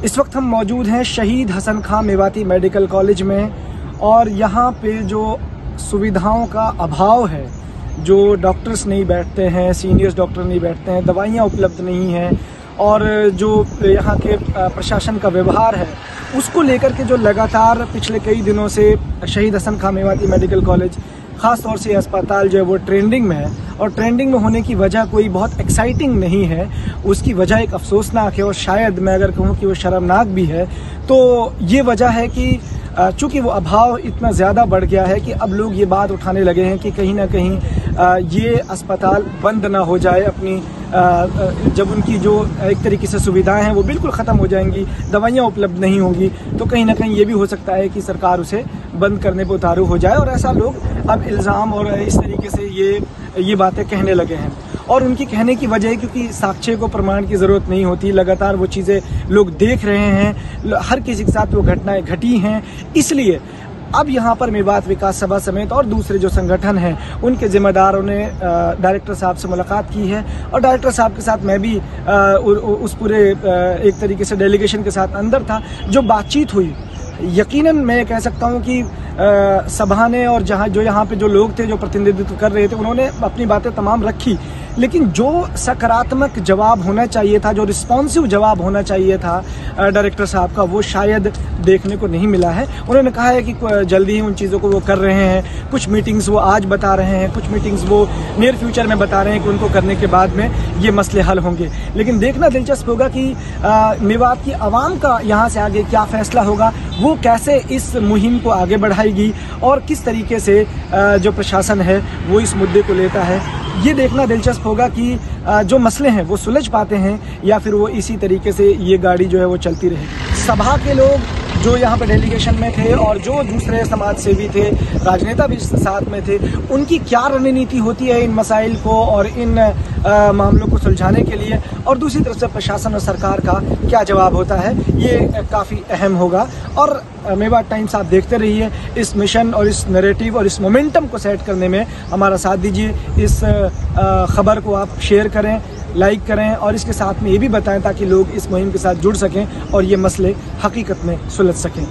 इस वक्त हम मौजूद हैं शहीद हसन खां मेवाती मेडिकल कॉलेज में और यहाँ पे जो सुविधाओं का अभाव है, जो डॉक्टर्स नहीं बैठते हैं, सीनियर्स डॉक्टर नहीं बैठते हैं, दवाइयाँ उपलब्ध नहीं हैं और जो यहाँ के प्रशासन का व्यवहार है उसको लेकर के जो लगातार पिछले कई दिनों से शहीद हसन खां मेवाती मेडिकल कॉलेज ख़ास तौर से अस्पताल जो है वो ट्रेंडिंग में है और ट्रेंडिंग में होने की वजह कोई बहुत एक्साइटिंग नहीं है। उसकी वजह एक अफसोसनाक है और शायद मैं अगर कहूँ कि वो शर्मनाक भी है। तो ये वजह है कि चूँकि वो अभाव इतना ज़्यादा बढ़ गया है कि अब लोग ये बात उठाने लगे हैं कि कहीं ना कहीं ये अस्पताल बंद ना हो जाए। अपनी जब उनकी जो एक तरीके से सुविधाएं हैं वो बिल्कुल ख़त्म हो जाएंगी, दवाइयाँ उपलब्ध नहीं होंगी, तो कहीं ना कहीं ये भी हो सकता है कि सरकार उसे बंद करने पर उतारू हो जाए। और ऐसा लोग अब इल्ज़ाम और इस तरीके से ये बातें कहने लगे हैं। और उनकी कहने की वजह है क्योंकि साक्ष्य को प्रमाण की ज़रूरत नहीं होती, लगातार वो चीज़ें लोग देख रहे हैं, हर किसी के साथ वो घटनाएं घटी हैं। इसलिए अब यहाँ पर मेवात विकास सभा समेत और दूसरे जो संगठन हैं उनके जिम्मेदारों ने डायरेक्टर साहब से मुलाकात की है और डायरेक्टर साहब के साथ मैं भी उस पूरे एक तरीके से डेलीगेशन के साथ अंदर था। जो बातचीत हुई, यकीनन मैं कह सकता हूँ कि सभा ने और यहाँ पे जो लोग थे जो प्रतिनिधित्व कर रहे थे उन्होंने अपनी बातें तमाम रखी, लेकिन जो सकारात्मक जवाब होना चाहिए था, जो रिस्पॉन्सिव जवाब होना चाहिए था डायरेक्टर साहब का, वो शायद देखने को नहीं मिला है। उन्होंने कहा है कि जल्दी ही उन चीज़ों को वो कर रहे हैं, कुछ मीटिंग्स वो आज बता रहे हैं, कुछ मीटिंग्स वो नियर फ्यूचर में बता रहे हैं कि उनको करने के बाद में ये मसले हल होंगे। लेकिन देखना दिलचस्प होगा कि मेवात की आवाम का यहाँ से आगे क्या फैसला होगा, वो कैसे इस मुहिम को आगे बढ़ाएगी और किस तरीके से जो प्रशासन है वो इस मुद्दे को लेता है। ये देखना दिलचस्प होगा कि जो मसले हैं वो सुलझ पाते हैं या फिर वो इसी तरीके से ये गाड़ी जो है वो चलती रहेगी। सभा के लोग जो यहाँ पे डेलीगेशन में थे और जो दूसरे समाज सेवी थे, राजनेता भी साथ में थे, उनकी क्या रणनीति होती है इन मसाइल को और इन मामलों को सुलझाने के लिए, और दूसरी तरफ से प्रशासन और सरकार का क्या जवाब होता है, ये काफ़ी अहम होगा। और मेवात टाइम्स आप देखते रहिए, इस मिशन और इस नैरेटिव और इस मोमेंटम को सेट करने में हमारा साथ दीजिए। इस खबर को आप शेयर करें, लाइक करें और इसके साथ में ये भी बताएं ताकि लोग इस मुहिम के साथ जुड़ सकें और ये मसले हकीकत में सुलझ सकें।